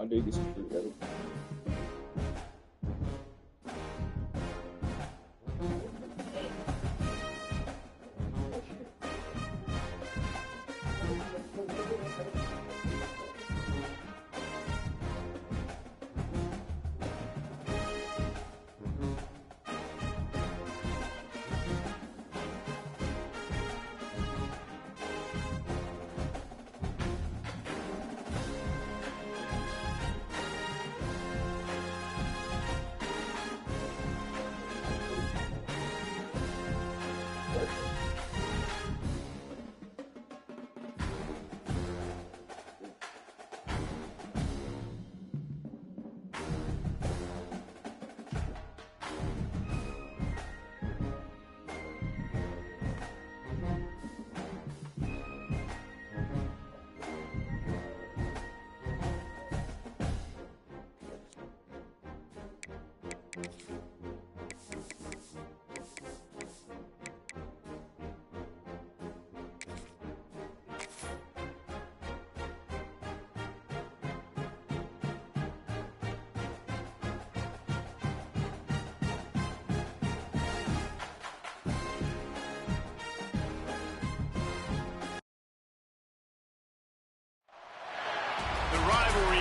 Andei distribuido.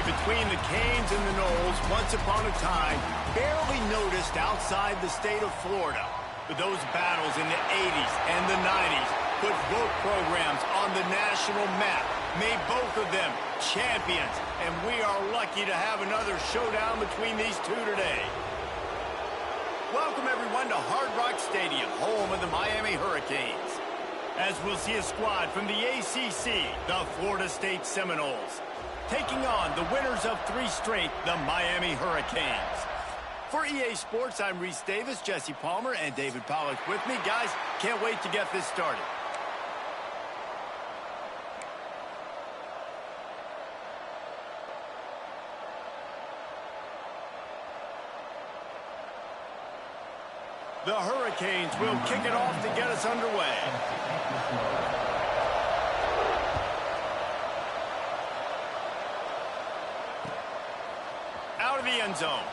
Between the Canes and the Knowles, once upon a time, barely noticed outside the state of Florida. But those battles in the 80s and the 90s put both programs on the national map, made both of them champions, and we are lucky to have another showdown between these two today. Welcome, everyone, to Hard Rock Stadium, home of the Miami Hurricanes. As we'll see a squad from the ACC, the Florida State Seminoles, taking on the winners of 3 straight, the Miami Hurricanes. For EA Sports, I'm Reese Davis, Jesse Palmer, and David Pollack with me. Guys, can't wait to get this started. The Hurricanes will kick it off to get us underway. Out of the end zone.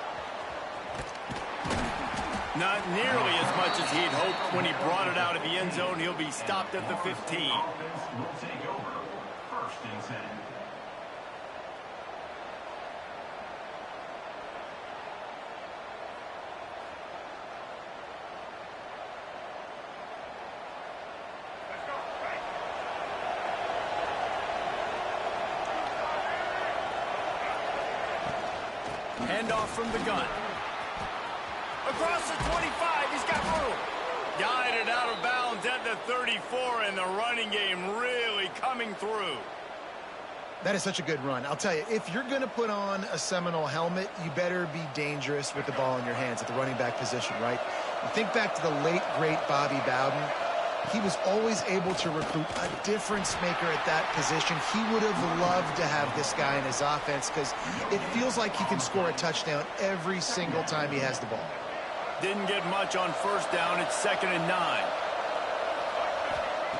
Not nearly as much as he'd hoped when he brought it out of the end zone. He'll be stopped at the 15. Will take over. 1st and 10. Handoff from the gun. Across the 25, he's got room. Guided out of bounds at the 34, and the running game really coming through. That is such a good run. I'll tell you, if you're going to put on a Seminole helmet, you better be dangerous with the ball in your hands at the running back position, right? You think back to the late, great Bobby Bowden. He was always able to recruit a difference maker at that position. He would have loved to have this guy in his offense because it feels like he can score a touchdown every single time he has the ball. Didn't get much on 1st down. It's 2nd and 9.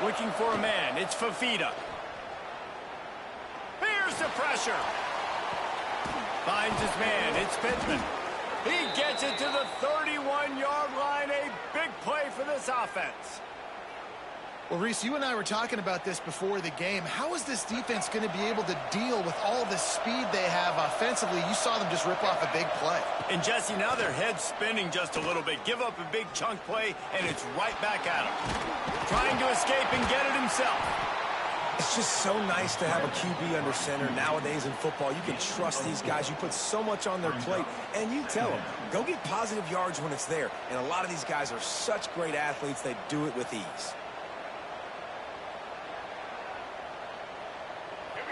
Looking for a man. It's Fafita. Here's the pressure. Finds his man. It's Pittman. He gets it to the 31-yard line. A big play for this offense. Well, Reese, you and I were talking about this before the game. How is this defense going to be able to deal with all the speed they have offensively? You saw them just rip off a big play. And, Jesse, now their head's spinning just a little bit. Give up a big chunk play, and it's right back at him. Trying to escape and get it himself. It's just so nice to have a QB under center. Nowadays in football, you can trust these guys. You put so much on their plate, and you tell them, go get positive yards when it's there. And a lot of these guys are such great athletes, they do it with ease.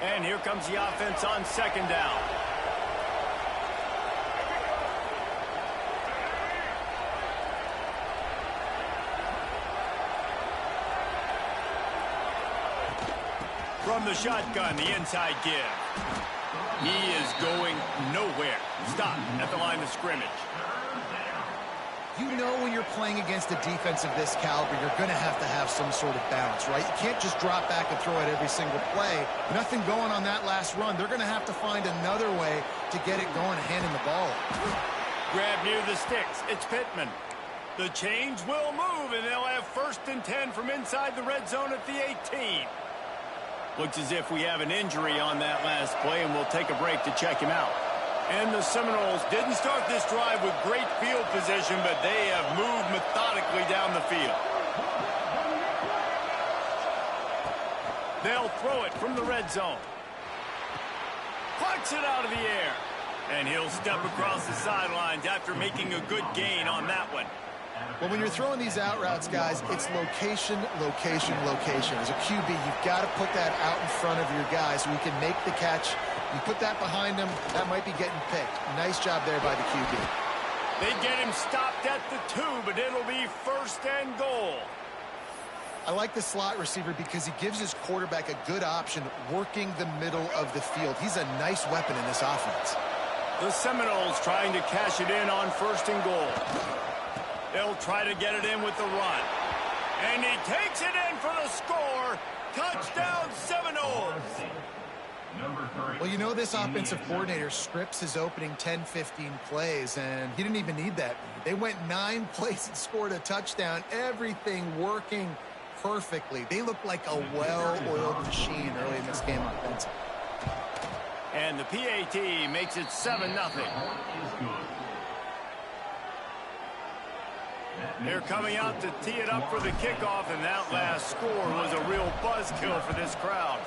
And here comes the offense on 2nd down. From the shotgun, the inside give. He is going nowhere. Stop at the line of scrimmage. You know when you're playing against a defense of this caliber, you're going to have some sort of balance, right? You can't just drop back and throw it every single play. Nothing going on that last run. They're going to have to find another way to get it going and handing the ball off. Grab near the sticks. It's Pittman. The change will move, and they'll have 1st and 10 from inside the red zone at the 18. Looks as if we have an injury on that last play, and we'll take a break to check him out. And the Seminoles didn't start this drive with great field position, but they have moved methodically down the field. They'll throw it from the red zone. Plucks it out of the air. And he'll step across the sidelines after making a good gain on that one. Well, when you're throwing these out routes, guys, it's location, location, location. As a QB, you've got to put that out in front of your guy so he can make the catch. You put that behind him, that might be getting picked. Nice job there by the QB. They get him stopped at the 2, but it'll be 1st and goal. I like the slot receiver because he gives his quarterback a good option working the middle of the field. He's a nice weapon in this offense. The Seminoles trying to cash it in on 1st and goal. They'll try to get it in with the run. And he takes it in for the score. Touchdown, Seminoles. Well, you know this offensive coordinator scripts his opening 10-15 plays, and he didn't even need that. They went 9 plays and scored a touchdown. Everything working perfectly. They look like a well-oiled machine early in this game offensively. And the PAT makes it 7-0. They're coming out to tee it up for the kickoff, and that last score was a real buzzkill for this crowd.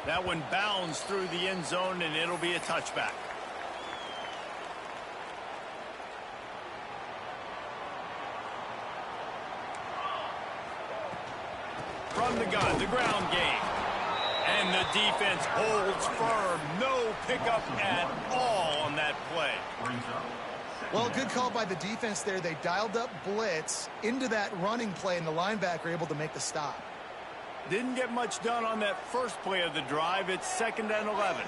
That one bounds through the end zone, and it'll be a touchback. From the gun, the ground game. And the defense holds firm. No pickup at all on that play. Well, good call by the defense there. They dialed up blitz into that running play, and the linebacker able to make the stop. Didn't get much done on that first play of the drive. It's 2nd and 11.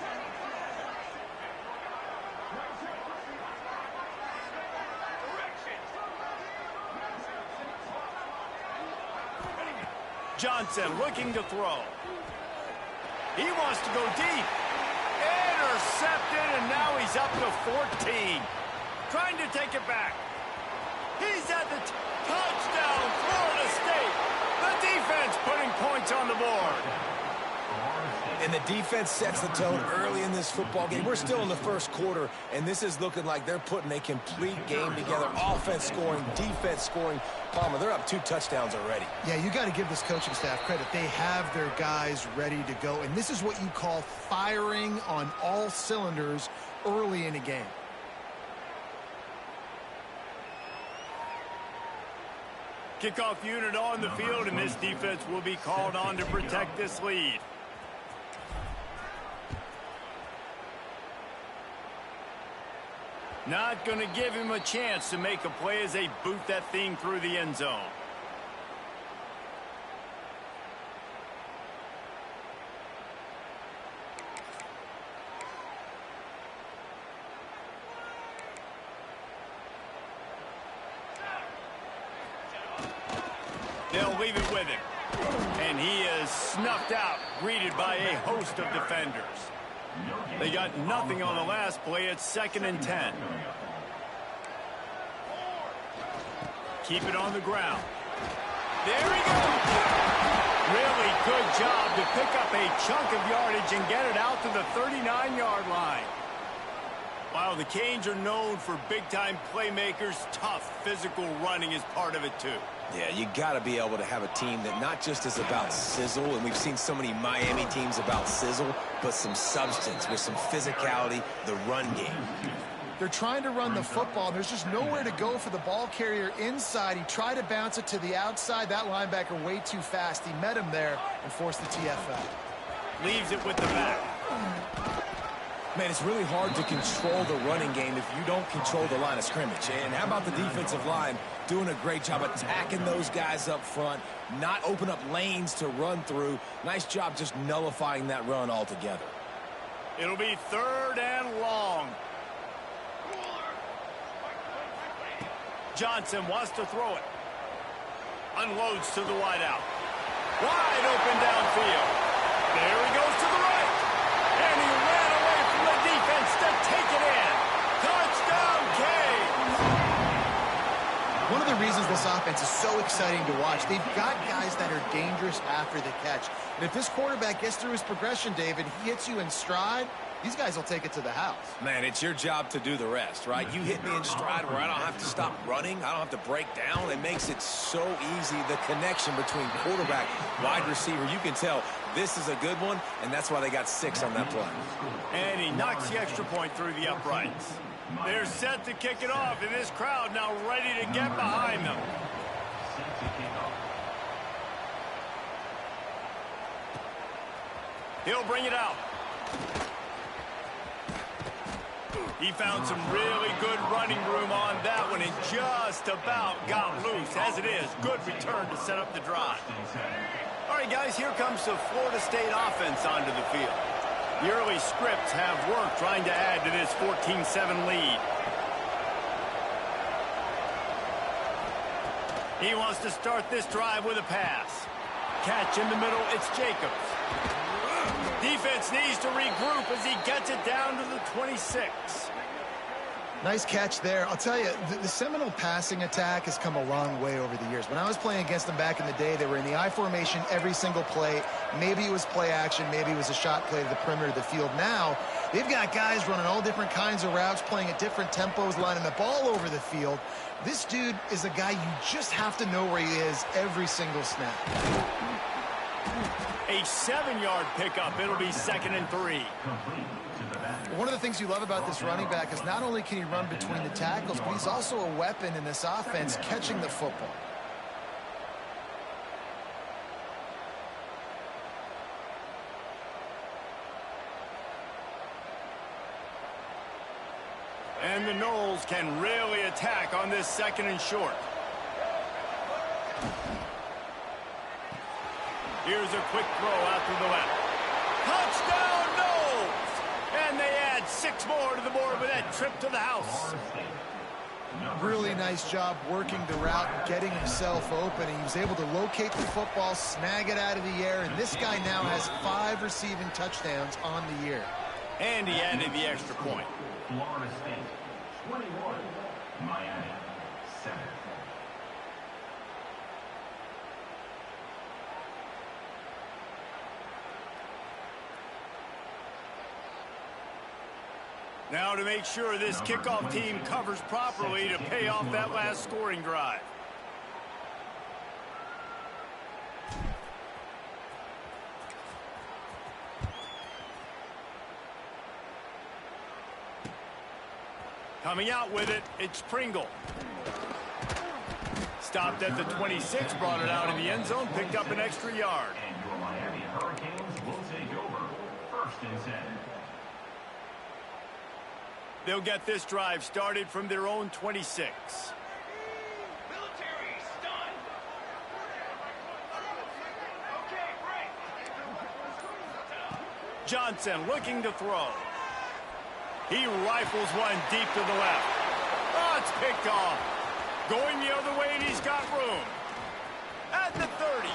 Johnson looking to throw. He wants to go deep. Intercepted, and now he's up to 14. Trying to take it back. He's at the touchdown, Florida State. The defense putting points on the board. And the defense sets the tone early in this football game. We're still in the first quarter, and this is looking like they're putting a complete game together. Offense scoring, defense scoring. Palmer, they're up 2 touchdowns already. Yeah, you got to give this coaching staff credit. They have their guys ready to go, and this is what you call firing on all cylinders early in a game. Kickoff unit on the field, and this defense will be called on to protect this lead. Not going to give him a chance to make a play as they boot that thing through the end zone. They'll leave it with him. And he is snuffed out, greeted by a host of defenders. They got nothing on the last play. It's 2nd and 10. Keep it on the ground. There he goes. Really good job to pick up a chunk of yardage and get it out to the 39-yard line. While the Canes are known for big-time playmakers, tough physical running is part of it too. Yeah, you got to be able to have a team that not just is about sizzle, and we've seen so many Miami teams about sizzle, but some substance with some physicality, the run game. They're trying to run the football. There's just nowhere to go for the ball carrier inside. He tried to bounce it to the outside. That linebacker way too fast. He met him there and forced the TFL. Leaves it with the back. Man, it's really hard to control the running game if you don't control the line of scrimmage. And how about the defensive line doing a great job attacking those guys up front, not open up lanes to run through. Nice job just nullifying that run altogether. It'll be 3rd and long. Johnson wants to throw it. Unloads to the wideout. Wide open downfield. There he goes to the right. And he ran away from the defense to take it in. Touchdown, Canes. One of the reasons this offense is so exciting to watch, they've got guys that are dangerous after the catch. And if this quarterback gets through his progression, David, he hits you in stride, these guys will take it to the house. Man, it's your job to do the rest, right? You hit me in stride where I don't have to stop running. I don't have to break down. It makes it so easy. The connection between quarterback, wide receiver, you can tell this is a good one, and that's why they got 6 on that play. And he knocks the extra point through the uprights. They're set to kick it off, and this crowd now ready to get behind them. He'll bring it out. He found some really good running room on that one and just about got loose. As it is, good return to set up the drive. All right, guys, here comes the Florida State offense onto the field. The early scripts have worked trying to add to this 14-7 lead. He wants to start this drive with a pass. Catch in the middle, it's Jacobs. Defense needs to regroup as he gets it down to the 26. Nice catch there. I'll tell you, the Seminole passing attack has come a long way over the years. When I was playing against them back in the day, they were in the I formation every single play. Maybe it was play action. Maybe it was a shot play to the perimeter of the field. Now, they've got guys running all different kinds of routes, playing at different tempos, lining up all over the field. This dude is a guy you just have to know where he is every single snap. A 7-yard pickup. It'll be 2nd and 3. One of the things you love about this running back is not only can he run between the tackles, but he's also a weapon in this offense catching the football. And the Noles can really attack on this 2nd and short. Here's a quick throw out to the left. Touchdown, Noles! And they add 6 more to the board with that trip to the house. Really nice job working the route and getting himself open. He was able to locate the football, snag it out of the air, and this guy now has 5 receiving touchdowns on the year. And he added the extra point. Florida State, 21. Miami, 7. Now to make sure this kickoff team covers properly to pay off that last scoring drive. Coming out with it, it's Pringle. Stopped at the 26, brought it out in the end zone, picked up an extra yard. And your Miami Hurricanes will take over 1st and 10. They'll get this drive started from their own 26. Johnson looking to throw. He rifles one deep to the left. Oh, it's picked off. Going the other way, and he's got room. At the 30.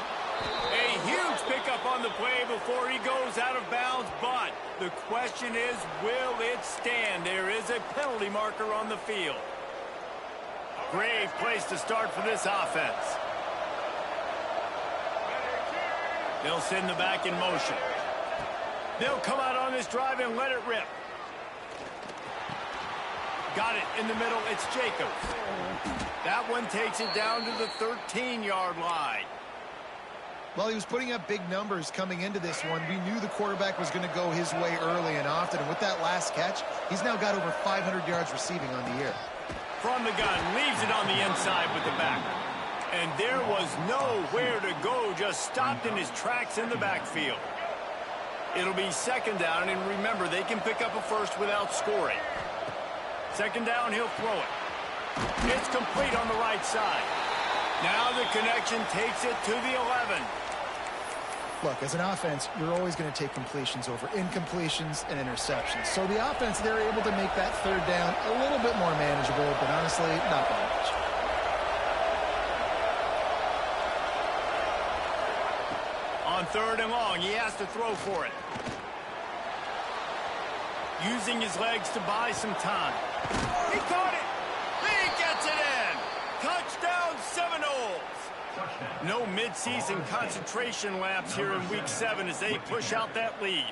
A huge pickup on the play before he goes out of bounds, but the question is, will it stand? There is a penalty marker on the field. Great place to start for this offense. They'll send the back in motion. They'll come out on this drive and let it rip. Got it in the middle. It's Jacobs. That one takes it down to the 13-yard line. Well, he was putting up big numbers coming into this one. We knew the quarterback was going to go his way early and often. And with that last catch, he's now got over 500 yards receiving on the year. From the gun, leaves it on the inside with the back. And there was nowhere to go, just stopped in his tracks in the backfield. It'll be 2nd down, and remember, they can pick up a first without scoring. 2nd down, he'll throw it. It's complete on the right side. Now the connection takes it to the 11. Look, as an offense, you're always going to take completions over incompletions and interceptions. So the offense, they're able to make that 3rd down a little bit more manageable, but honestly, not by much. 3rd and long. He has to throw for it. Using his legs to buy some time. He caught it. He gets it in. Touchdown Seminoles. No midseason concentration lapse here in Week 7 as they push out that lead.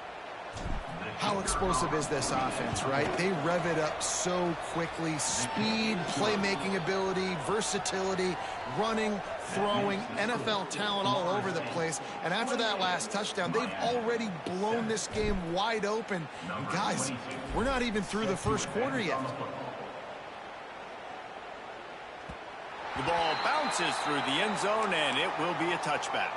How explosive is this offense, right? They rev it up so quickly. Speed, playmaking ability, versatility, running, throwing, NFL talent all over the place. And after that last touchdown, they've already blown this game wide open. And guys, we're not even through the first quarter yet. The ball bounces through the end zone, and it will be a touchback.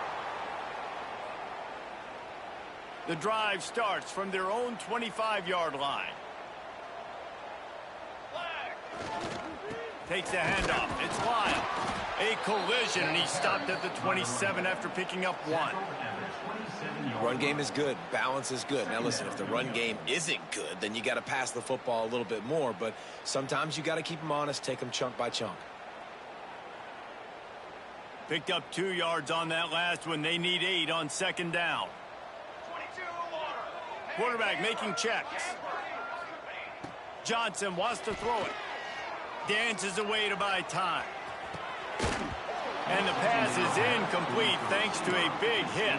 The drive starts from their own 25-yard line. Takes a handoff. It's Lyle. A collision, and he stopped at the 27 after picking up 1. Run game is good. Balance is good. Now, listen, if the run game isn't good, then you got to pass the football a little bit more. But sometimes you got to keep them honest, take them chunk by chunk. Picked up 2 yards on that last one. They need 8 on 2nd down. Quarterback making checks. Johnson wants to throw it. Dances away to buy time. And the pass is incomplete thanks to a big hit.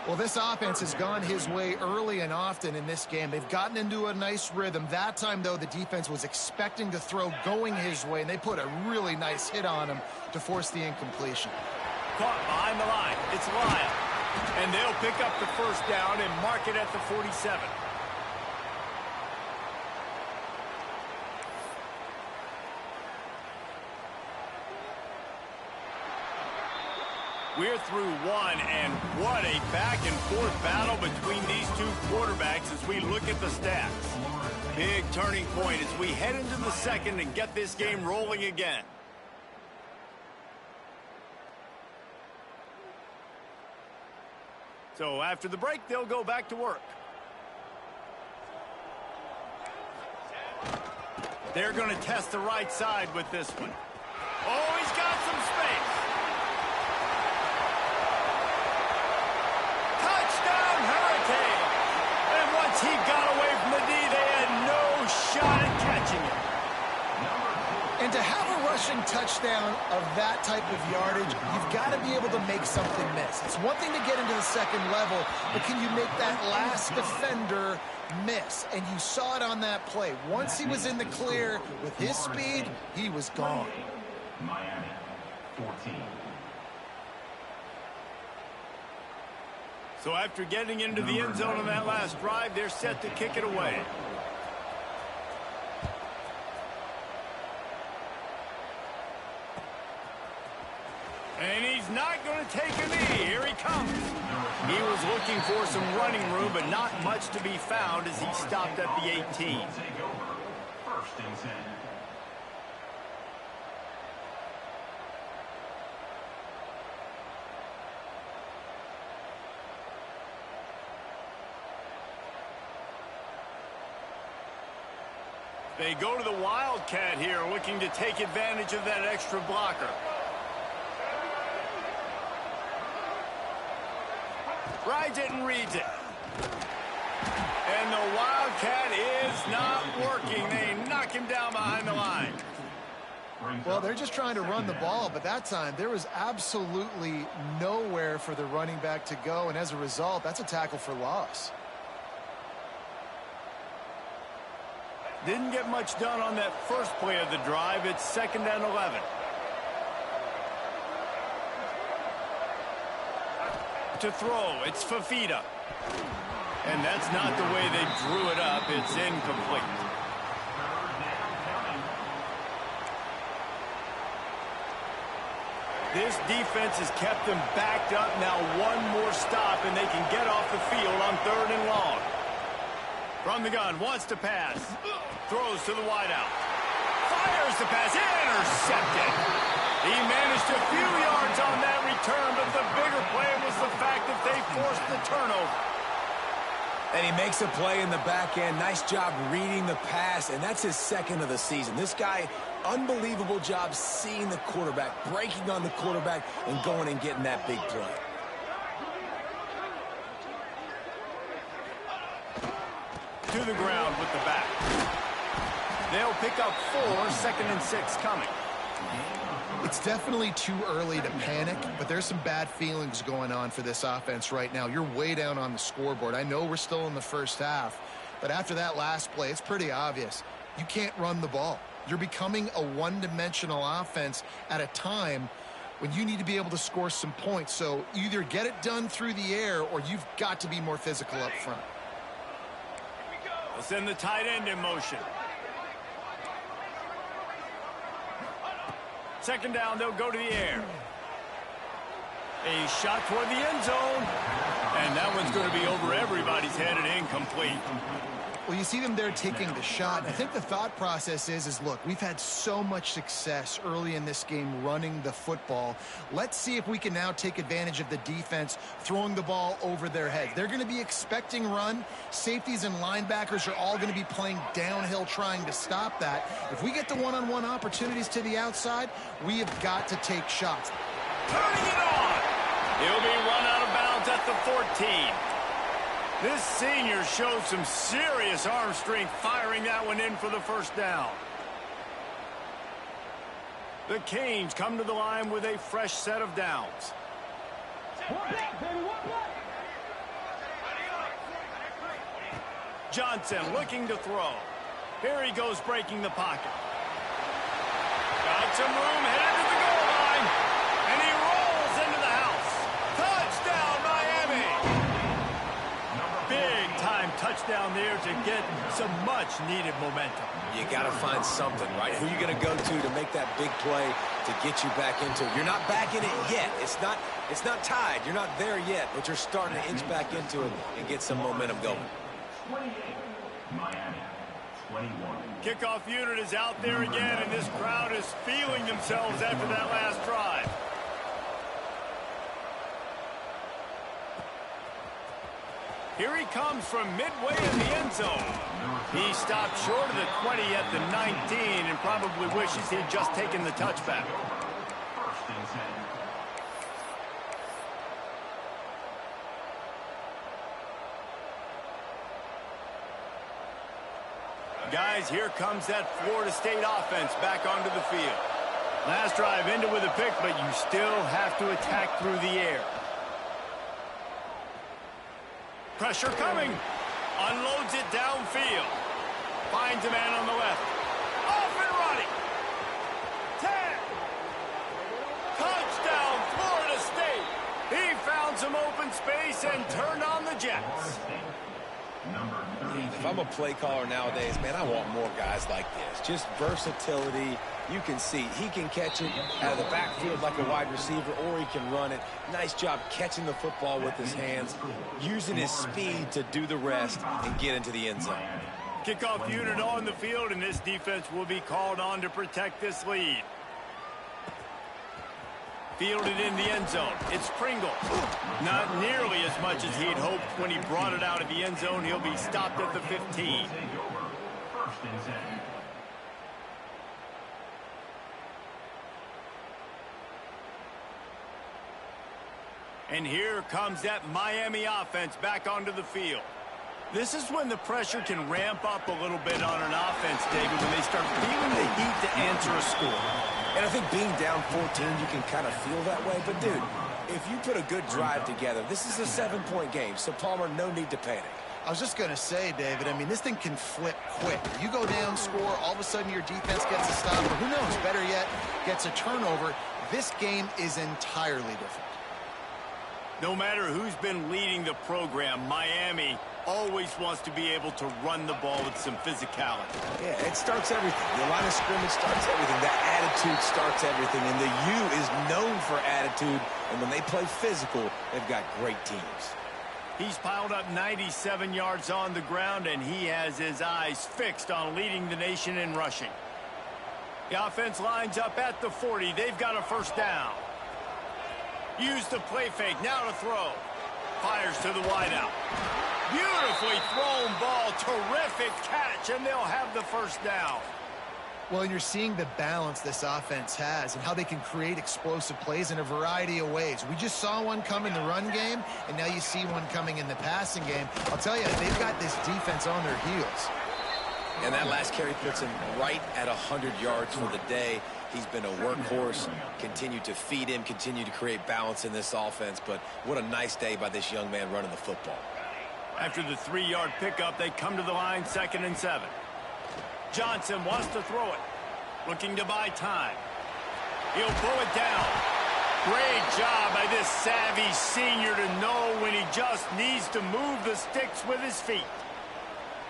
Well, this offense has gone his way early and often in this game. They've gotten into a nice rhythm. That time, though, the defense was expecting to throw going his way, and they put a really nice hit on him to force the incompletion. Caught behind the line. It's Lyle. And they'll pick up the 1st down and mark it at the 47. We're through 1, and what a back-and-forth battle between these 2 quarterbacks as we look at the stats. Big turning point as we head into the 2nd and get this game rolling again. So after the break, they'll go back to work. They're going to test the right side with this one. Oh, he's got some space. Touchdown, Hurricane. And once he got away from the D, they had no shot at catching it. And to have a rushing touchdown of that type of yardage, you've got to be able to make something miss. It's one thing to get into the 2nd level, but can you make that last defender miss? And you saw it on that play. Once he was in the clear with his speed, he was gone. Miami, 14. So after getting into the end zone on that last drive, they're set to kick it away. And he's not going to take a knee. Here he comes. He was looking for some running room, but not much to be found as he stopped at the 18. Take over. 1st and 10. They go to the Wildcat here, looking to take advantage of that extra blocker. Rides it and reads it. And the Wildcat is not working. They knock him down behind the line. Well, they're just trying to run the ball, but that time there was absolutely nowhere for the running back to go, and as a result, that's a tackle for loss. Didn't get much done on that first play of the drive. It's 2nd and 11. To throw, it's Fafita. And that's not the way they drew it up. It's incomplete. This defense has kept them backed up. Now 1 more stop, and they can get off the field on 3rd and long. From the gun, wants to pass. Throws to the wideout. Fires the pass. Intercepted. He managed a few yards on that return, but the bigger play was the fact that they forced the turnover. And he makes a play in the back end. Nice job reading the pass, and that's his 2nd of the season. This guy, unbelievable job seeing the quarterback, breaking on the quarterback, and going and getting that big play. the ground with the back. They'll pick up 4, 2nd and 6 coming. It's definitely too early to panic, but there's some bad feelings going on for this offense right now. You're way down on the scoreboard. I know we're still in the first half, but after that last play, it's pretty obvious. You can't run the ball. You're becoming a one-dimensional offense at a time when you need to be able to score some points. So either get it done through the air or you've got to be more physical up front. They'll send the tight end in motion. 2nd down, they'll go to the air. A shot toward the end zone. And that one's going to be over everybody's head and incomplete. Well, you see them there taking the shot. I think the thought process is look, we've had so much success early in this game running the football. Let's see if we can now take advantage of the defense throwing the ball over their heads. They're going to be expecting run. Safeties and linebackers are all going to be playing downhill trying to stop that. If we get the one-on-one opportunities to the outside, we have got to take shots. Turning it on. He'll be run out of bounds at the 14. This senior showed some serious arm strength firing that one in for the 1st down. The Canes come to the line with a fresh set of downs. Johnson looking to throw. Here he goes breaking the pocket. Got some room headed to the goal line. And he rolls into the house. Touchdown, Miami! Big-time touchdown there to get some much-needed momentum. You got to find something, right? Who are you going to go to make that big play to get you back into it? You're not back in it yet. It's not tied. You're not there yet, but you're starting to inch back into it and get some momentum going. 28, Miami, 21. Kickoff unit is out there again, and this crowd is feeling themselves after that last drive. Here he comes from midway in the end zone. He stopped short of the 20 at the 19 and probably wishes he'd just taken the touchback. 1st and 10. Guys, here comes that Florida State offense back onto the field. Last drive ended with a pick, but you still have to attack through the air. Pressure coming. Unloads it downfield. Finds a man on the left. Off and running. 10. Touchdown, Florida State. He found some open space and turned on the Jets. If I'm a play caller nowadays, man, I want more guys like this. Just versatility. You can see he can catch it out of the backfield like a wide receiver, or he can run it. Nice job catching the football with his hands, using his speed to do the rest and get into the end zone. Kickoff unit on the field, and this defense will be called on to protect this lead. Fielded in the end zone. It's Pringle. Not nearly as much as he'd hoped when he brought it out of the end zone. He'll be stopped at the 15. 1st and 10. And here comes that Miami offense back onto the field. This is when the pressure can ramp up a little bit on an offense, David, when they start feeling the heat to answer a score. And I think being down 14, you can kind of feel that way. But, dude, if you put a good drive together, this is a 7-point game. So, Palmer, no need to panic. I was just going to say, David, I mean, this thing can flip quick. You go down, score, all of a sudden your defense gets a stop, or who knows, better yet, gets a turnover. This game is entirely different. No matter who's been leading the program, Miami always wants to be able to run the ball with some physicality. Yeah, it starts everything. The line of scrimmage starts everything. That attitude starts everything. And the U is known for attitude. And when they play physical, they've got great teams. He's piled up 97 yards on the ground, and he has his eyes fixed on leading the nation in rushing. The offense lines up at the 40. They've got a 1st down. Use the play fake. Now to throw. Fires to the wideout. Beautifully thrown ball. Terrific catch, and they'll have the 1st down. Well, and you're seeing the balance this offense has and how they can create explosive plays in a variety of ways. We just saw one come in the run game, and now you see one coming in the passing game. I'll tell you, they've got this defense on their heels. And that last carry puts him right at 100 yards for the day. He's been a workhorse, continue to feed him, continue to create balance in this offense. But what a nice day by this young man running the football. After the 3-yard pickup, they come to the line, 2nd and 7. Johnson wants to throw it. Looking to buy time. He'll pull it down. Great job by this savvy senior to know when he just needs to move the sticks with his feet.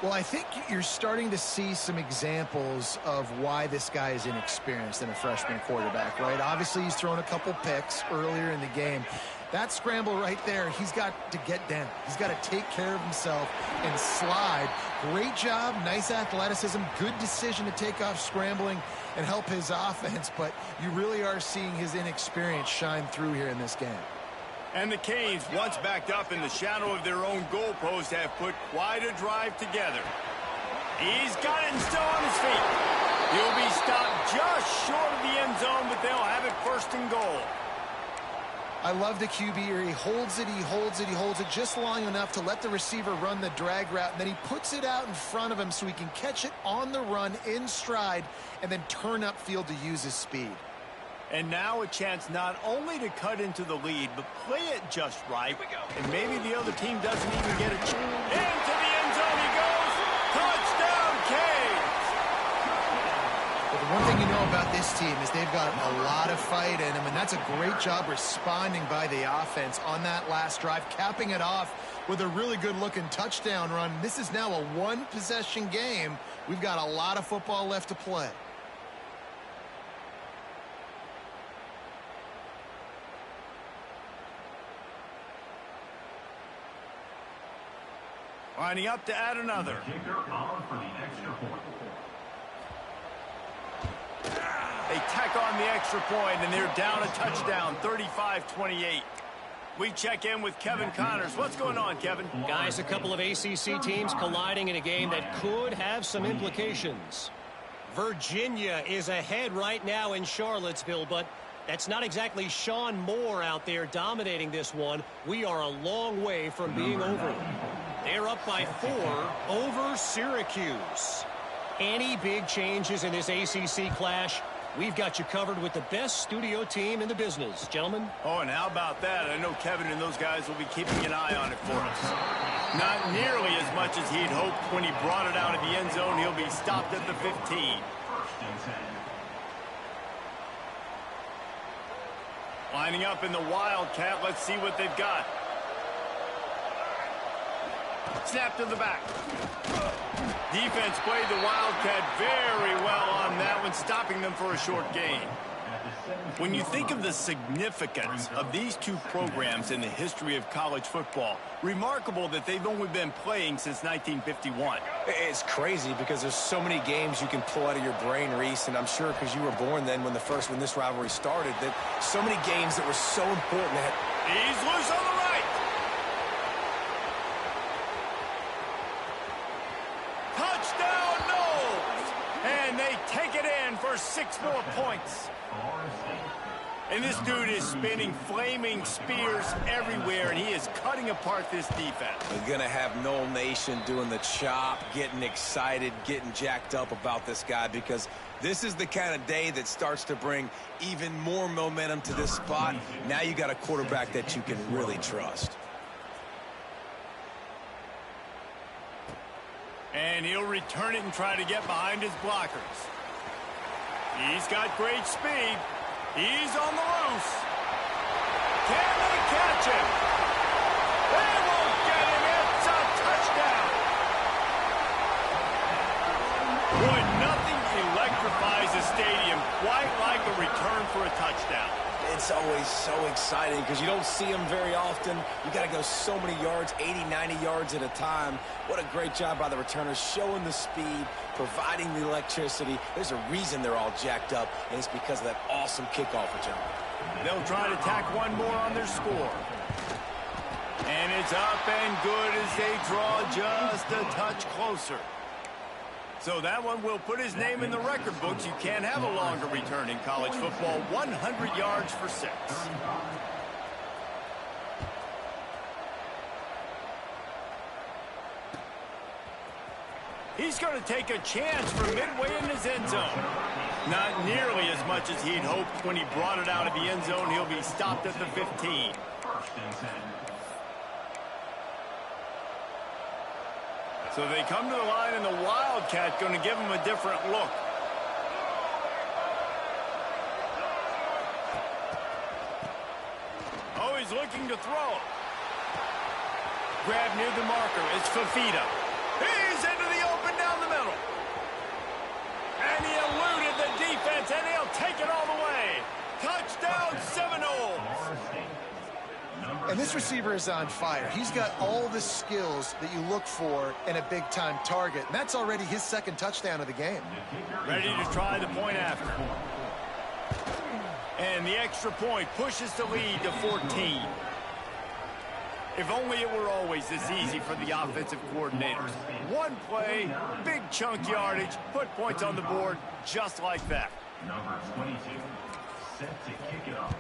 Well, I think you're starting to see some examples of why this guy is inexperienced in a freshman quarterback, right? Obviously, he's thrown a couple picks earlier in the game. That scramble right there, he's got to get down. He's got to take care of himself and slide. Great job, nice athleticism, good decision to take off scrambling and help his offense, but you really are seeing his inexperience shine through here in this game. And the Canes, once backed up in the shadow of their own goalpost, have put quite a drive together. He's got it and still on his feet. He'll be stopped just short of the end zone, but they'll have it 1st and goal. I love the QB here. He holds it, he holds it, he holds it just long enough to let the receiver run the drag route, and then he puts it out in front of him so he can catch it on the run in stride and then turn upfield to use his speed. And now a chance not only to cut into the lead, but play it just right. And maybe the other team doesn't even get a chance. Into the end zone he goes. Touchdown, Canes! But the one thing you know about this team is they've got a lot of fight in them, and that's a great job responding by the offense on that last drive, capping it off with a really good-looking touchdown run. This is now a one-possession game. We've got a lot of football left to play. Lining up to add another. Kicker on for the extra point. They tack on the extra point, and they're down a touchdown, 35-28. We check in with Kevin Connors. What's going on, Kevin? Guys, a couple of ACC teams colliding in a game that could have some implications. Virginia is ahead right now in Charlottesville, but that's not exactly Sean Moore out there dominating this one. We are a long way from being over. They're up by 4 over Syracuse. Any big changes in this ACC clash? We've got you covered with the best studio team in the business, gentlemen. Oh, and how about that? I know Kevin and those guys will be keeping an eye on it for us. Not nearly as much as he'd hoped when he brought it out of the end zone. He'll be stopped at the 15. 1st and 10. Lining up in the Wildcat. Let's see what they've got. Snap to the back. Defense played the Wildcat very well on that one, stopping them for a short gain. When you think of the significance of these two programs in the history of college football, remarkable that they've only been playing since 1951. It's crazy because there's so many games you can pull out of your brain, Reese, and I'm sure because you were born then when this rivalry started, that so many games that were so important. He's loose on the right. Touchdown, Knowles! And they take it in for 6 more points. And this dude is spinning flaming spears everywhere, and he is cutting apart this defense. We're going to have Knoll Nation doing the chop, getting excited, getting jacked up about this guy, because this is the kind of day that starts to bring even more momentum to this spot. Now you got a quarterback that you can really trust. And he'll return it and try to get behind his blockers. He's got great speed. He's on the loose. Can they catch him? They won't get him. It's a touchdown. Boy, nothing electrifies a stadium quite like a return for a touchdown. It's always so exciting because you don't see them very often. You got to go so many yards, 80, 90 yards at a time. What a great job by the returners, showing the speed, providing the electricity. There's a reason they're all jacked up, and it's because of that awesome kickoff return. They'll try to tack one more on their score. And it's up and good as they draw just a touch closer. So that one will put his name in the record books. You can't have a longer return in college football. 100 yards for 6. He's going to take a chance from midway in his end zone. Not nearly as much as he'd hoped when he brought it out of the end zone. He'll be stopped at the 15. So they come to the line, and the Wildcat going to give him a different look. Oh, he's looking to throw. Grab near the marker. It's Fafita. He's into the open down the middle. And he eluded the defense, and he'll take it all the way. Touchdown, Seminoles. And this receiver is on fire. He's got all the skills that you look for in a big-time target. And that's already his second touchdown of the game. Ready to try the point after. And the extra point pushes the lead to 14. If only it were always this easy for the offensive coordinators. One play, big chunk yardage, put points on the board just like that. Number 22, set to kick it off.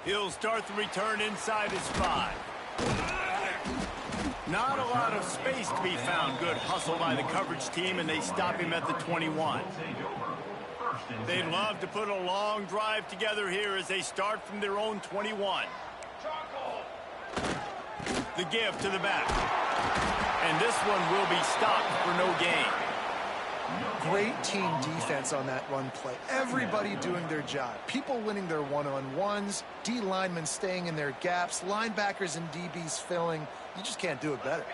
He'll start the return inside his 5. Not a lot of space to be found. Good hustle by the coverage team, and they stop him at the 21. They'd love to put a long drive together here as they start from their own 21. The give to the back. And this one will be stopped for no gain. Great team defense on that run play. Everybody doing their job. People winning their one-on-ones, D linemen staying in their gaps, linebackers and DBs filling. You just can't do it better.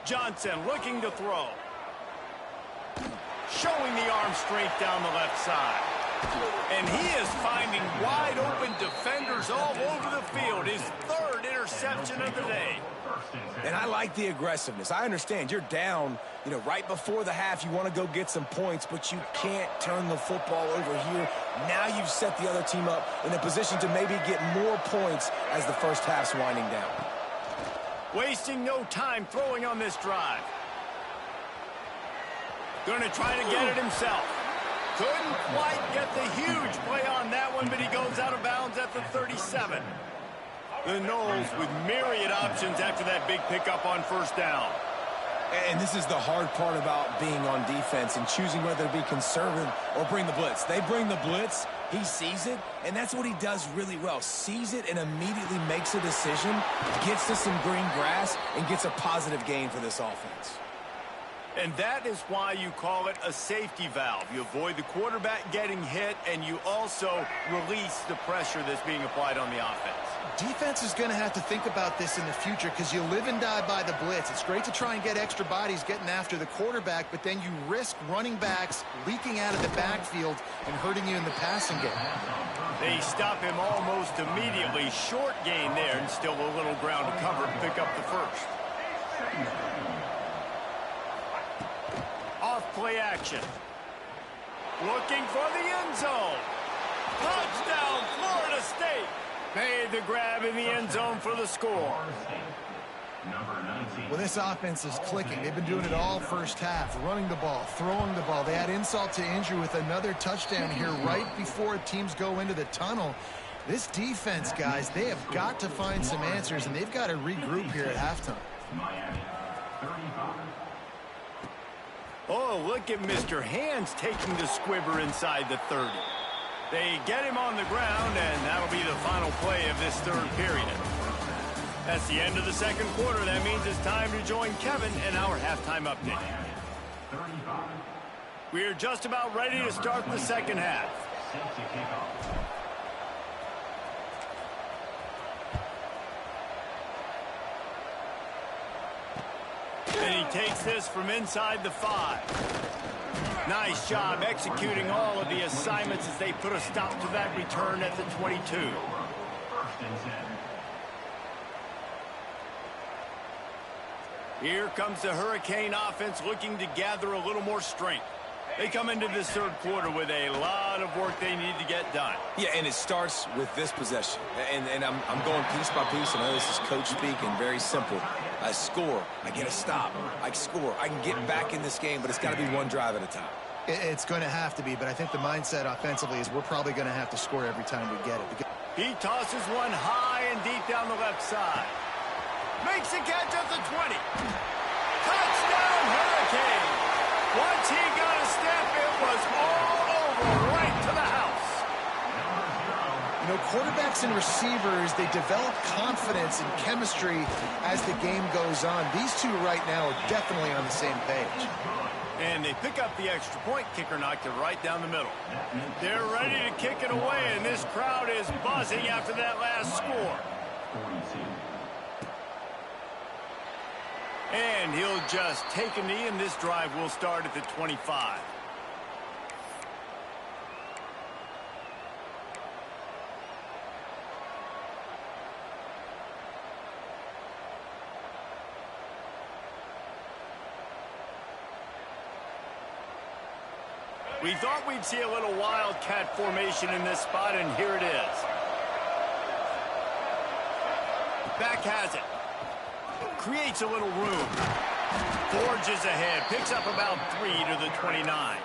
Johnson looking to throw. Showing the arm strength down the left side. And he is finding wide open defenders all over the field. His 3rd interception of the day. And I like the aggressiveness. I understand you're down, right before the half. You want to go get some points, but you can't turn the football over here. Now you've set the other team up in a position to maybe get more points as the first half's winding down. Wasting no time throwing on this drive. Going to try to get it himself. Couldn't quite get the huge play on that one, but he goes out of bounds at the 37. The Noles with myriad options after that big pickup on first down. And this is the hard part about being on defense and choosing whether to be conservative or bring the blitz. They bring the blitz, he sees it, and that's what he does really well. Sees it and immediately makes a decision, gets to some green grass, and gets a positive gain for this offense. And that is why you call it a safety valve. You avoid the quarterback getting hit, and you also release the pressure that's being applied on the offense. Defense is going to have to think about this in the future because you live and die by the blitz. It's great to try and get extra bodies getting after the quarterback, but then you risk running backs leaking out of the backfield and hurting you in the passing game. They stop him almost immediately. Short gain there, and still a little ground to cover to pick up the first. Off-play action. Looking for the end zone. Touchdown, Florida State. Made the grab in the end zone for the score. Well, this offense is clicking. They've been doing it all first half, running the ball, throwing the ball. They had insult to injury with another touchdown here right before teams go into the tunnel. This defense, guys, they have got to find some answers, and they've got to regroup here at halftime. Oh, look at Mr. Hands taking the squibber inside the 30. They get him on the ground, and that'll be the final play of this 3rd period. That's the end of the 2nd quarter. That means it's time to join Kevin in our halftime update. We are just about ready to start the 2nd half. And he takes this from inside the 5. Nice job executing all of the assignments as they put a stop to that return at the 22. Here comes the Hurricane offense looking to gather a little more strength. They come into this third quarter with a lot of work they need to get done. Yeah, and it starts with this possession. And I'm going piece by piece. I know this is coach speaking, very simple. I score, I get a stop, I score. I can get back in this game, but it's got to be one drive at a time. It's going to have to be, but I think the mindset offensively is we're probably going to have to score every time we get it. He tosses one high and deep down the left side. Makes a catch at the 20. Touchdown, Hurricane! Once he got a step, it was all over, right to the house. You know, quarterbacks and receivers, they develop confidence and chemistry as the game goes on. These two right now are definitely on the same page. And they pick up the extra point. Kicker knocked it right down the middle. They're ready to kick it away, and this crowd is buzzing after that last score. And he'll just take a knee, and this drive will start at the 25. We thought we'd see a little wildcat formation in this spot, and here it is. Back has it. Creates a little room. Forges ahead. Picks up about 3 to the 29.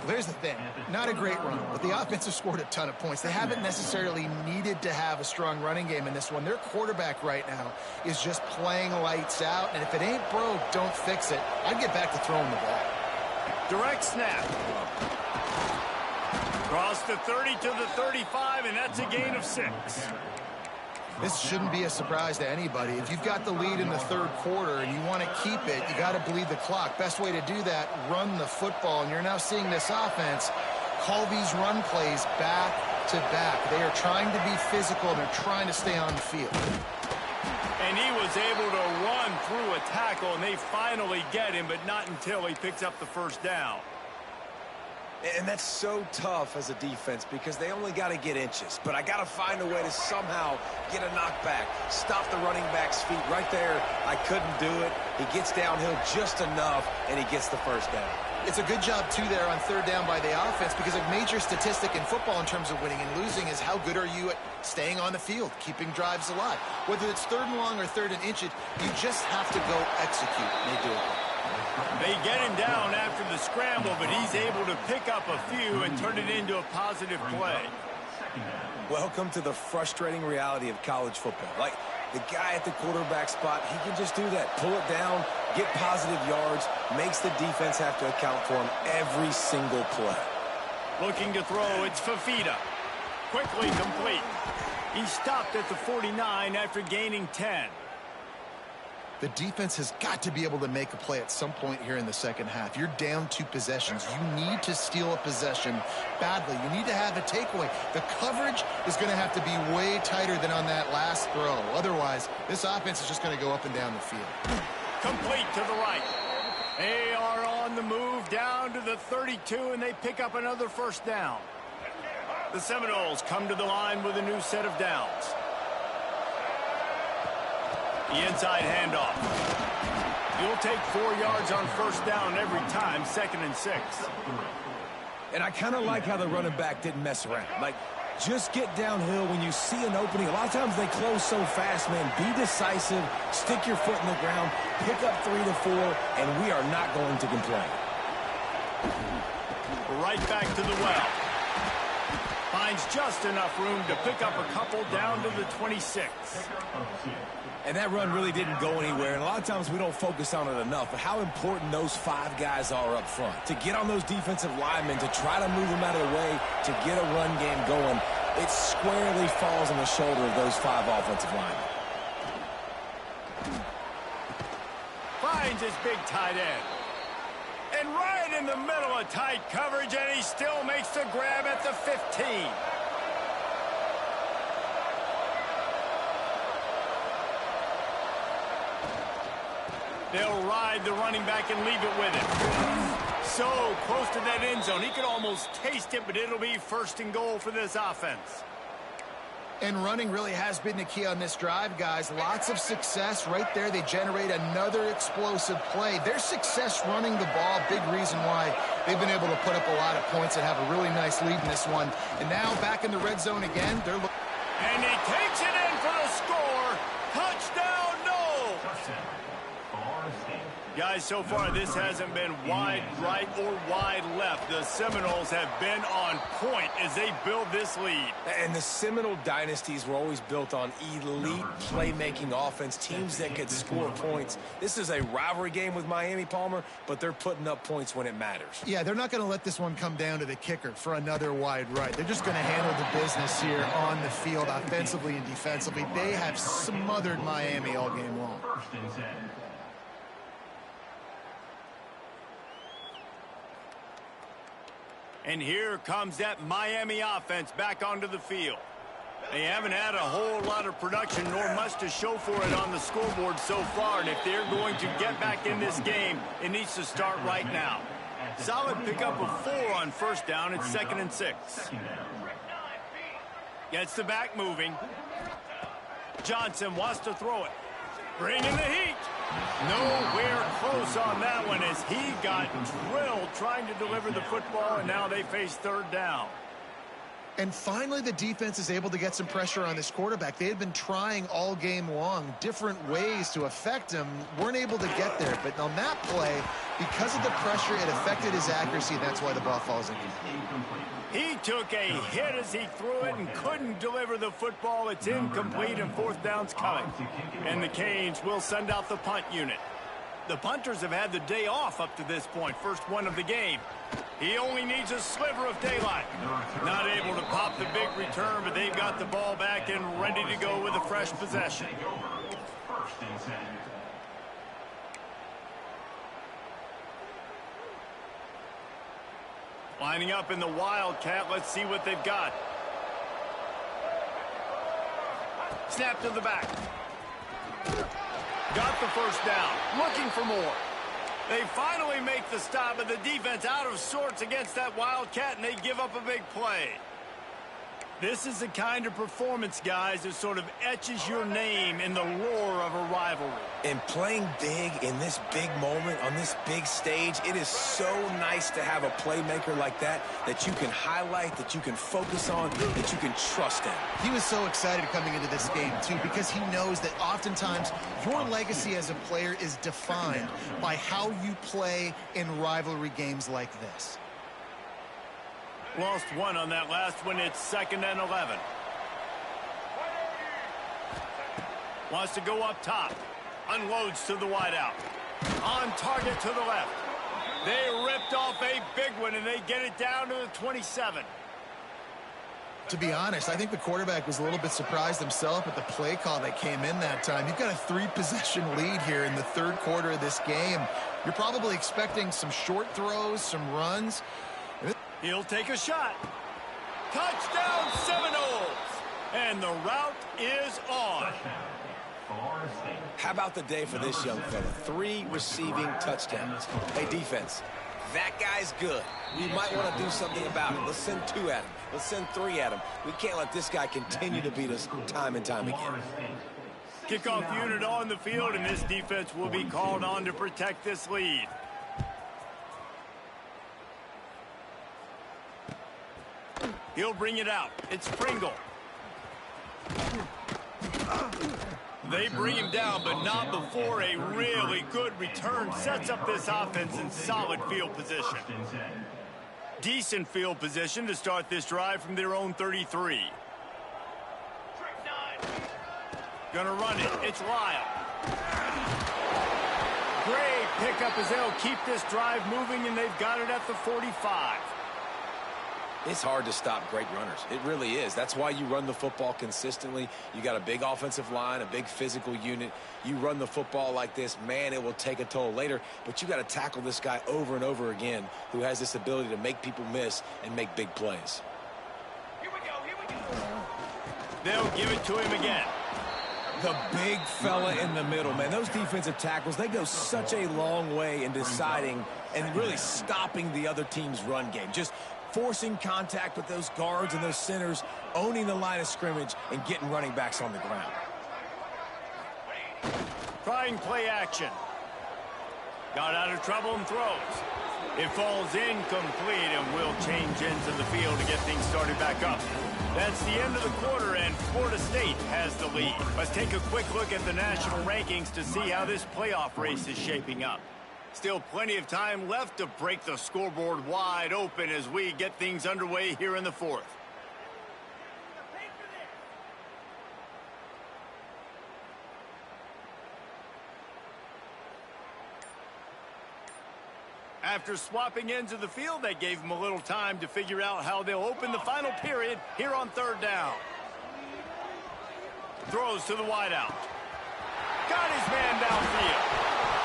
There's the thing. Not a great run, but the offense has scored a ton of points. They haven't necessarily needed to have a strong running game in this one. Their quarterback right now is just playing lights out, and if it ain't broke, don't fix it. I'd get back to throwing the ball. Direct snap. Cross the 30 to the 35, and that's a gain of 6. This shouldn't be a surprise to anybody. If you've got the lead in the third quarter and you want to keep it, you got to bleed the clock. Best way to do that, run the football. And you're now seeing this offense call these run plays back to back. They are trying to be physical, and they're trying to stay on the field. And he was able to run through a tackle, and they finally get him, but not until he picks up the first down. And that's so tough as a defense because they only got to get inches. But I got to find a way to somehow get a knockback, stop the running back's feet right there. I couldn't do it. He gets downhill just enough, and he gets the first down. It's a good job, too, there on third down by the offense because a major statistic in football in terms of winning and losing is how good are you at staying on the field, keeping drives alive. Whether it's third and long or third and inches, you just have to go execute, and they do it. They get him down after the scramble, but he's able to pick up a few and turn it into a positive play. Welcome to the frustrating reality of college football. Like, the guy at the quarterback spot, he can just do that. Pull it down, get positive yards, makes the defense have to account for him every single play. Looking to throw, it's Fafita. Quickly complete. He stopped at the 49 after gaining 10. The defense has got to be able to make a play at some point here in the second half. You're down 2 possessions. You need to steal a possession badly. You need to have a takeaway. The coverage is going to have to be way tighter than on that last throw. Otherwise, this offense is just going to go up and down the field. Complete to the right. They are on the move down to the 32, and they pick up another first down. The Seminoles come to the line with a new set of downs. The inside handoff. You'll take 4 yards on first down every time, 2nd and 6. And I kind of like how the running back didn't mess around. Like, just get downhill when you see an opening. A lot of times they close so fast, man. Be decisive, stick your foot in the ground, pick up 3 to 4, and we are not going to complain. Right back to the well. Finds just enough room to pick up a couple down to the 26. And that run really didn't go anywhere, and a lot of times we don't focus on it enough, but how important those 5 guys are up front. To get on those defensive linemen, to try to move them out of the way, to get a run game going, it squarely falls on the shoulder of those 5 offensive linemen. Finds his big tight end. And right in the middle of tight coverage, and he still makes the grab at the 15. They'll ride the running back and leave it with him. So close to that end zone. He could almost taste it, but it'll be 1st and goal for this offense. And running really has been the key on this drive, guys. Lots of success right there. They generate another explosive play. Their success running the ball, big reason why they've been able to put up a lot of points and have a really nice lead in this one. And now back in the red zone again. And he takes it in for the score. Touchdown, no! Guys, so far this hasn't been wide right or wide left. The Seminoles have been on point as they build this lead. And the Seminole dynasties were always built on elite playmaking offense, teams that could score points. This is a rivalry game with Miami, Palmer, but they're putting up points when it matters. Yeah, they're not going to let this one come down to the kicker for another wide right. They're just going to handle the business here on the field, offensively and defensively. They have smothered Miami all game long. First and 10. And here comes that Miami offense back onto the field. They haven't had a whole lot of production nor much to show for it on the scoreboard so far. And if they're going to get back in this game, it needs to start right now. Solid pickup of 4 on first down. It's 2nd and 6. Gets the back moving. Johnson wants to throw it. Bringing the heat. Nowhere close on that one as he got drilled trying to deliver the football, and now they face 3rd down. And finally, the defense is able to get some pressure on this quarterback. They had been trying all game long different ways to affect him, weren't able to get there. But on that play, because of the pressure, it affected his accuracy, and that's why the ball falls incomplete. He took a hit as he threw it and couldn't deliver the football. It's incomplete, and 4th down's coming. And the Canes will send out the punt unit. The punters have had the day off up to this point, first one of the game. He only needs a sliver of daylight. Not able to pop the big return, but they've got the ball back and ready to go with a fresh possession. First and 10. Lining up in the Wildcat. Let's see what they've got. Snap to the back. Got the first down. Looking for more. They finally make the stop, but the defense out of sorts against that Wildcat, and they give up a big play. This is the kind of performance, guys, that sort of etches your name in the lore of a rivalry. And playing big in this big moment, on this big stage, it is so nice to have a playmaker like that you can highlight, that you can focus on, that you can trust in. He was so excited coming into this game, too, because he knows that oftentimes your legacy as a player is defined by how you play in rivalry games like this. Lost 1 on that last one. It's 2nd and 11. Wants to go up top. Unloads to the wideout. On target to the left. They ripped off a big one, and they get it down to the 27. To be honest, I think the quarterback was a little bit surprised himself at the play call that came in that time. You've got a 3-possession lead here in the 3rd quarter of this game. You're probably expecting some short throws, some runs. He'll take a shot. Touchdown, Seminoles! And the route is on. How about the day for this young fella? 3 receiving touchdowns. Hey, defense, that guy's good. We might want to do something about it. Let's send 2 at him. Let's send 3 at him. We can't let this guy continue to beat us time and time again. Kickoff unit on the field, and this defense will be called on to protect this lead. He'll bring it out. It's Pringle. They bring him down, but not before a really good return sets up this offense in solid field position. Decent field position to start this drive from their own 33. Gonna run it. It's Lyle. Great pickup as they'll keep this drive moving, and they've got it at the 45. It's hard to stop great runners. It really is. That's why you run the football consistently. You got a big offensive line, a big physical unit. You run the football like this, man, it will take a toll later. But you got to tackle this guy over and over again who has this ability to make people miss and make big plays. Here we go. They'll give it to him again. The big fella in the middle, man. Those defensive tackles, they go such a long way in deciding and really stopping the other team's run game. Just forcing contact with those guards and those centers, owning the line of scrimmage, and getting running backs on the ground. Trying play action. Got out of trouble and throws. It falls incomplete and will change ends of the field to get things started back up. That's the end of the quarter, and Florida State has the lead. Let's take a quick look at the national rankings to see how this playoff race is shaping up. Still plenty of time left to break the scoreboard wide open as we get things underway here in the fourth. After swapping ends of the field, they gave them a little time to figure out how they'll open the final period here on third down. Throws to the wideout. Got his man downfield.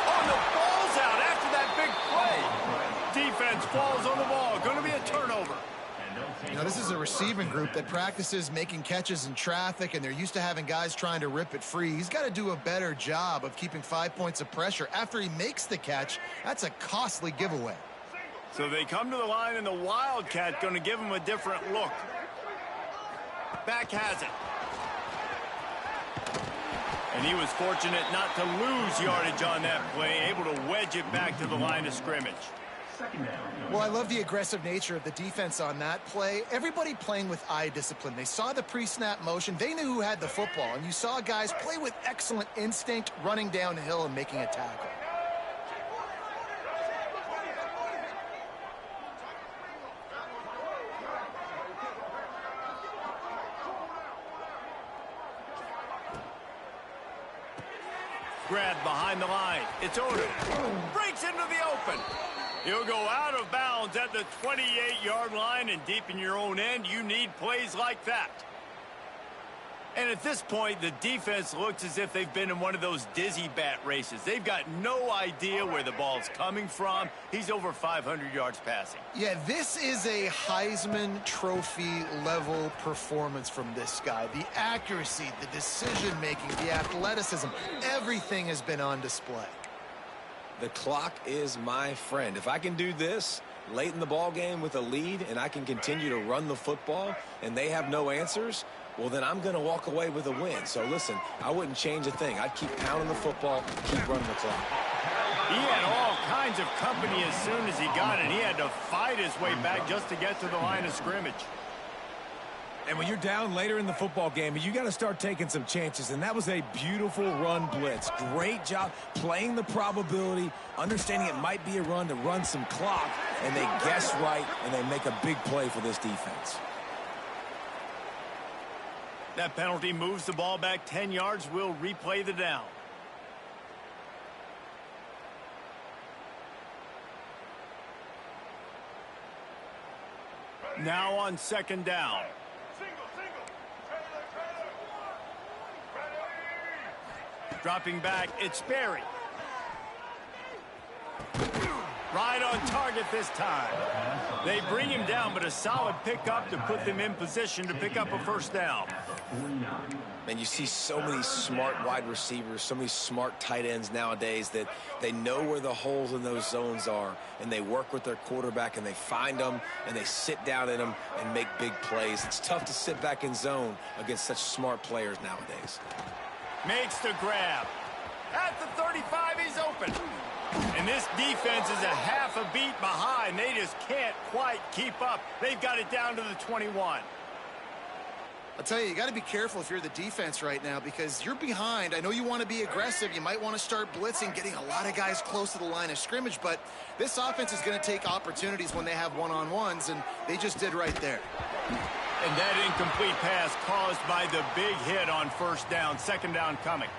Oh, the ball's out after that big play. Defense falls on the ball. Going to be a turnover. You know, this is a receiving group that practices making catches in traffic, and they're used to having guys trying to rip it free. He's got to do a better job of keeping 5 points of pressure after he makes the catch. That's a costly giveaway. So they come to the line, and the Wildcat going to give him a different look. Back has it. And he was fortunate not to lose yardage on that play, able to wedge it back to the line of scrimmage. Well, I love the aggressive nature of the defense on that play. Everybody playing with eye discipline. They saw the pre-snap motion. They knew who had the football. And you saw guys play with excellent instinct, running downhill and making a tackle. Grab behind the line. It's Odom. Breaks into the open. He'll go out of bounds at the 28-yard line, and deep in your own end, you need plays like that. And at this point, the defense looks as if they've been in one of those dizzy bat races. They've got no idea where the ball's coming from. He's over 500 yards passing. Yeah, this is a Heisman Trophy level performance from this guy. The accuracy, the decision-making, the athleticism, everything has been on display. The clock is my friend. If I can do this late in the ball game with a lead and I can continue to run the football and they have no answers, well, then I'm going to walk away with a win. So, listen, I wouldn't change a thing. I'd keep pounding the football, keep running the clock. He had all kinds of company as soon as he got it. He had to fight his way back just to get to the line of scrimmage. And when you're down later in the football game, you got to start taking some chances. And that was a beautiful run blitz. Great job playing the probability, understanding it might be a run to run some clock, and they guess right, and they make a big play for this defense. That penalty moves the ball back 10 yards. We'll replay the down. Now on second down. Dropping back, it's Berry. Right on target this time. They bring him down, but a solid pickup to put them in position to pick up a first down. And you see so many smart wide receivers, so many smart tight ends nowadays that they know where the holes in those zones are, and they work with their quarterback, and they find them, and they sit down in them and make big plays. It's tough to sit back in zone against such smart players nowadays. Makes the grab. At the 35, he's open. And this defense is a half a beat behind. They just can't quite keep up. They've got it down to the 21. I'll tell you, you got to be careful if you're the defense right now because you're behind. I know you want to be aggressive. You might want to start blitzing, getting a lot of guys close to the line of scrimmage, but this offense is going to take opportunities when they have one-on-ones, and they just did right there. And that incomplete pass caused by the big hit on first down. Second down coming.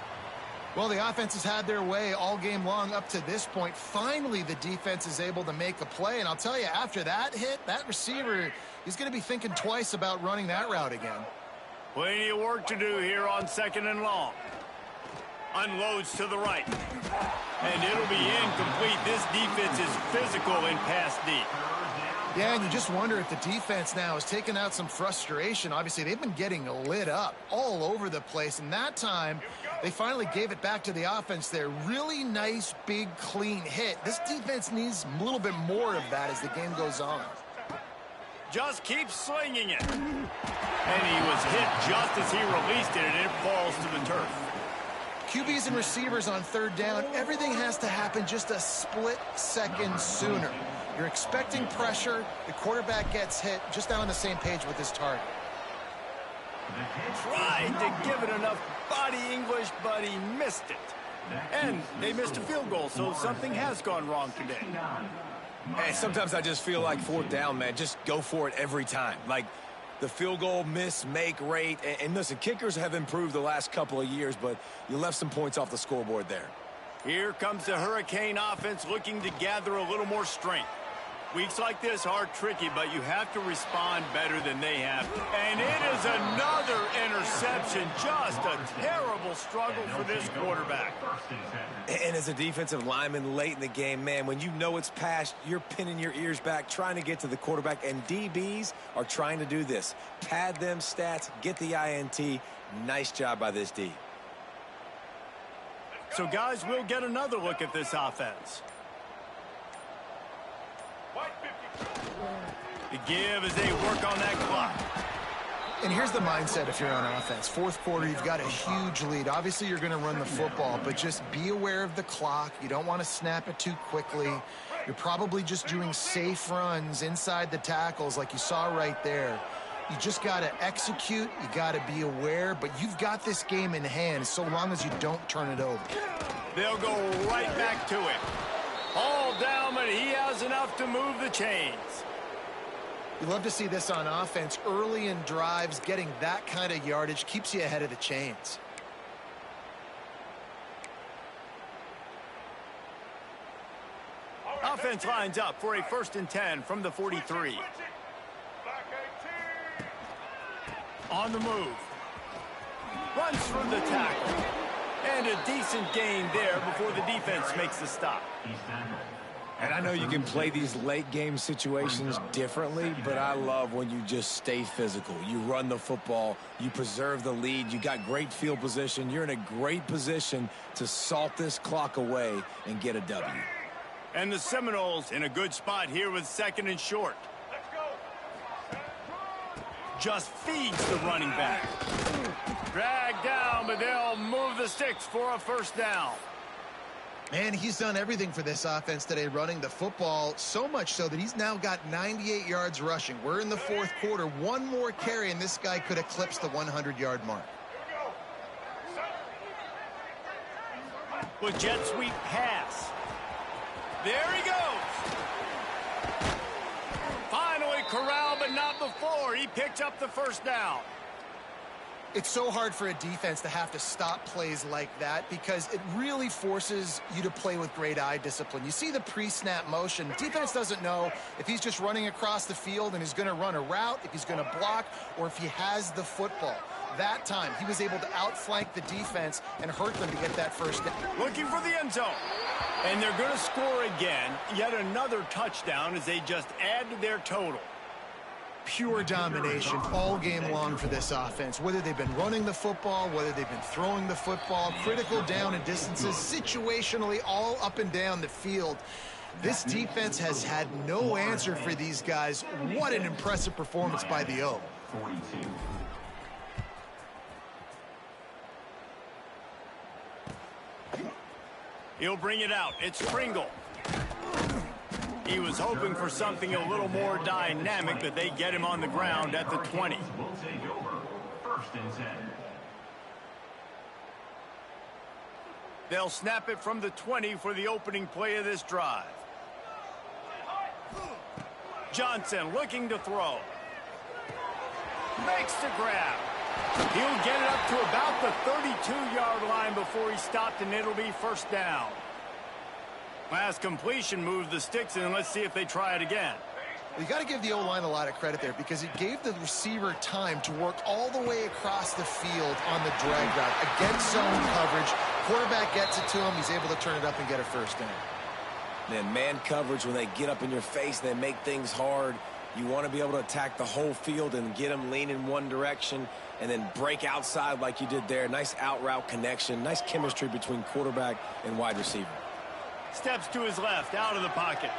Well, the offense has had their way all game long up to this point. Finally, the defense is able to make a play, and I'll tell you, after that hit, that receiver, he's going to be thinking twice about running that route again. Plenty of work to do here on second and long. Unloads to the right. And it'll be incomplete. This defense is physical in pass deep. Yeah, and you just wonder if the defense now is taking out some frustration. Obviously, they've been getting lit up all over the place, and that time they finally gave it back to the offense there. Really nice, big, clean hit. This defense needs a little bit more of that as the game goes on. just keeps slinging it. And he was hit just as he released it, and it falls to the turf. QBs and receivers on third down, everything has to happen just a split second sooner. You're expecting pressure, the quarterback gets hit, just not on the same page with his target. Tried to give it enough body English, but he missed it. And they missed a field goal, so something has gone wrong today. Hey, sometimes I just feel like fourth down, man, just go for it every time. Like, the field goal miss, make rate. And listen, kickers have improved the last couple of years, but you left some points off the scoreboard there. Here comes the Hurricane offense looking to gather a little more strength. Weeks like this are tricky, but you have to respond better than they have. And it is another interception. Just a terrible struggle for this quarterback. And as a defensive lineman late in the game, man, when you know it's past, you're pinning your ears back, trying to get to the quarterback, and DBs are trying to do this. Pad them stats, get the INT. Nice job by this D. So, guys, we'll get another look at this offense. The give as they work on that clock. And here's the mindset if you're on offense. Fourth quarter, you've got a huge lead. Obviously, you're going to run the football, but just be aware of the clock. You don't want to snap it too quickly. You're probably just doing safe runs inside the tackles like you saw right there. You just got to execute. You got to be aware, but you've got this game in hand so long as you don't turn it over. They'll go right back to it. All down, but he has enough to move the chains. You love to see this on offense. Early in drives, getting that kind of yardage keeps you ahead of the chains. Offense lines up for a 1st and 10 from the 43. On the move. Runs through the tackle. And a decent gain there before the defense makes the stop. And I know you can play these late game situations differently, but I love when you just stay physical. You run the football, you preserve the lead, you got great field position. You're in a great position to salt this clock away and get a W. And the Seminoles in a good spot here with 2nd and short. Just feeds the running back. Dragged down, but they'll move the sticks for a 1st down. Man, he's done everything for this offense today, running the football, so much so that he's now got 98 yards rushing. We're in the fourth quarter. One more carry, and this guy could eclipse the 100-yard mark. With jet sweep pass. There he goes. Finally corralled, but not before. He picked up the 1st down. It's so hard for a defense to have to stop plays like that because it really forces you to play with great eye discipline. You see the pre-snap motion. Defense doesn't know if he's just running across the field and he's going to run a route, if he's going to block, or if he has the football. That time, he was able to outflank the defense and hurt them to get that 1st down. Looking for the end zone. And they're going to score again. Yet another touchdown as they just add to their total. Pure domination all game long for this offense. Whether they've been running the football, whether they've been throwing the football, critical down and distances, situationally all up and down the field. This defense has had no answer for these guys. What an impressive performance by the O. 42. He'll bring it out. It's Pringle. He was hoping for something a little more dynamic, but they get him on the ground at the 20. Will take over. 1st and 10. They'll snap it from the 20 for the opening play of this drive. Johnson looking to throw. Makes the grab. He'll get it up to about the 32-yard line before he stopped, and it'll be 1st down. Last completion moved the sticks, and let's see if they try it again. You got to give the O-line a lot of credit there because it gave the receiver time to work all the way across the field on the drag route against zone coverage. Quarterback gets it to him. He's able to turn it up and get a 1st down. Then man coverage, when they get up in your face, they make things hard. You want to be able to attack the whole field and get them leaning one direction and then break outside like you did there. Nice out route connection. Nice chemistry between quarterback and wide receiver. Steps to his left, out of the pocket.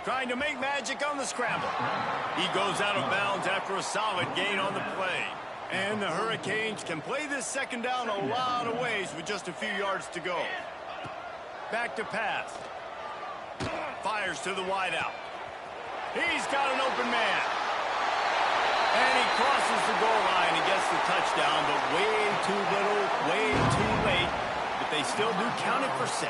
trying to make magic on the scramble. He goes out of bounds after a solid gain on the play. And the Hurricanes can play this second down a lot of ways with just a few yards to go. Back to pass. Fires to the wideout. He's got an open man. And he crosses the goal line and gets the touchdown, but way too little, way too late. But they still do count it for 6.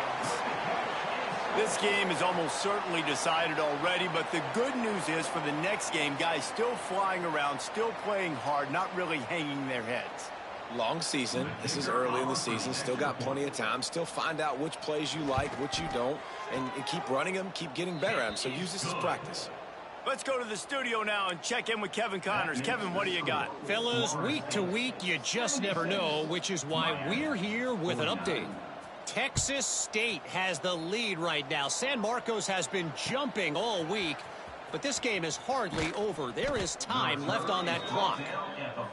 This game is almost certainly decided already, but the good news is for the next game, guys still flying around, still playing hard, not really hanging their heads. Long season. This is early in the season. Still got plenty of time. Still find out which plays you like, which you don't, and keep running them, keep getting better at them. So use this as practice. Let's go to the studio now and check in with Kevin Connors. Kevin, what do you got? Fellas, week to week, you just never know, which is why we're here with an update. Texas State has the lead right now. San Marcos has been jumping all week, but this game is hardly over. There is time left on that clock.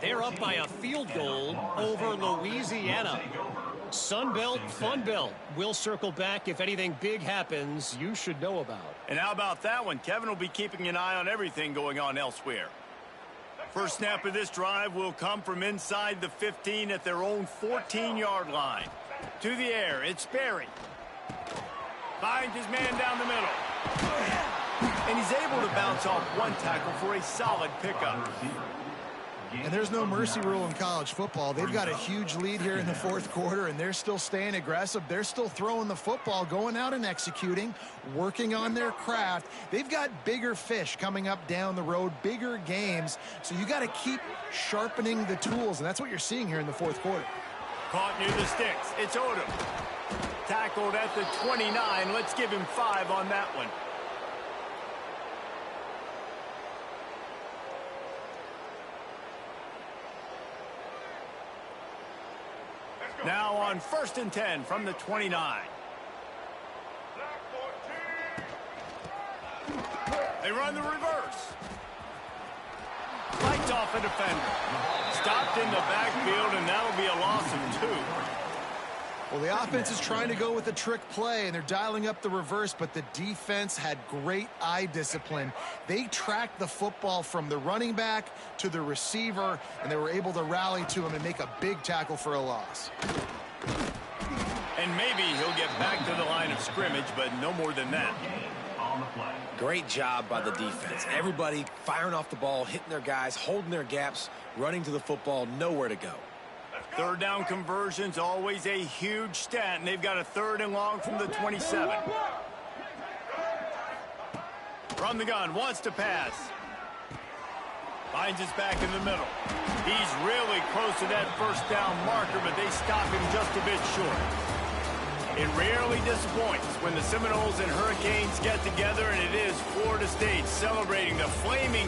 They're up by a field goal over Louisiana. Sun Belt, Fun Belt. We'll circle back if anything big happens you should know about. And how about that one? Kevin will be keeping an eye on everything going on elsewhere. First snap of this drive will come from inside the 15 at their own 14-yard line. To the air, it's Berry. Finds his man down the middle. And he's able to bounce off one tackle for a solid pickup. And there's no mercy rule in college football. They've got a huge lead here in the fourth quarter, and they're still staying aggressive. They're still throwing the football, going out and executing, working on their craft. They've got bigger fish coming up down the road, bigger games. So you got to keep sharpening the tools, and that's what you're seeing here in the fourth quarter. Caught near the sticks. It's Odom. Tackled at the 29. Let's give him 5 on that one. Now on 1st and 10 from the 29. They run the reverse. Fights off a defender. Stopped in the backfield, and that'll be a loss of 2. Well, the offense is trying to go with a trick play, and they're dialing up the reverse, but the defense had great eye discipline. They tracked the football from the running back to the receiver, and they were able to rally to him and make a big tackle for a loss. And maybe he'll get back to the line of scrimmage, but no more than that. Great job by the defense. Everybody firing off the ball, hitting their guys, holding their gaps, running to the football, nowhere to go. Third down conversion's always a huge stat, and they've got a 3rd and long from the 27. From the gun, wants to pass. Finds his back in the middle. He's really close to that 1st down marker, but they stop him just a bit short. It rarely disappoints when the Seminoles and Hurricanes get together, and it is Florida State celebrating the Flaming